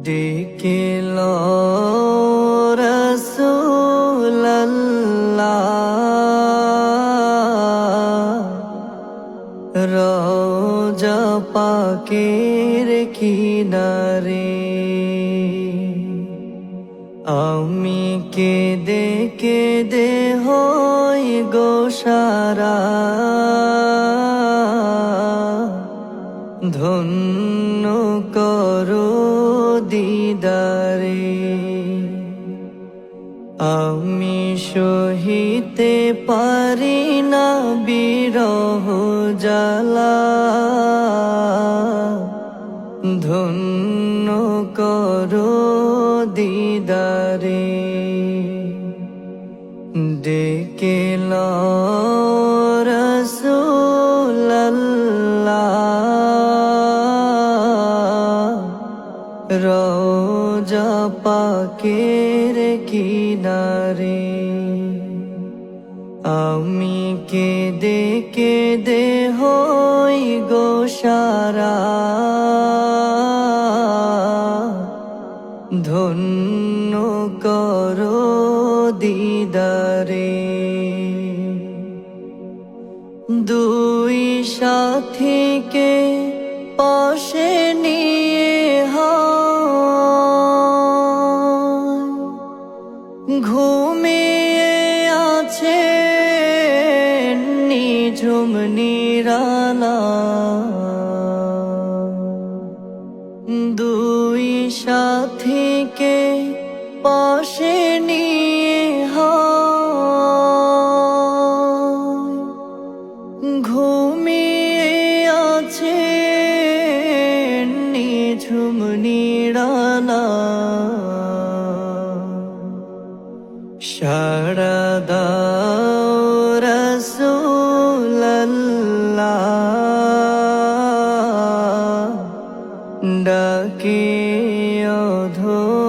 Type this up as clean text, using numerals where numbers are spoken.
ডেকে লো রাসূলুল্লাহ, রওজা পাকের কিনারে। আমি কেঁদে কেঁদে হই গো সারা, ধন্য করো দিদারে। আমি সহিতে পারি না বিরহ জ্বালা, ধন্য করো দিদারে। ডেকে লো রাসূলুল্লাহ, রওজা পাকের কিনারে। আমি কেঁদে কেঁদে হই গো সারা, ধন্য করো দিদারে। দুই সাথীকে পাশে নিয়ে ঘুমিয়ে আছে নিঝুম নিরালা। দুই সাথীকে পাশে নিয়ে ঘুমিয়ে আছে নিঝুম নিরালা। সাড়া দাও রাসূলুল্লাহ, ডাকে অধর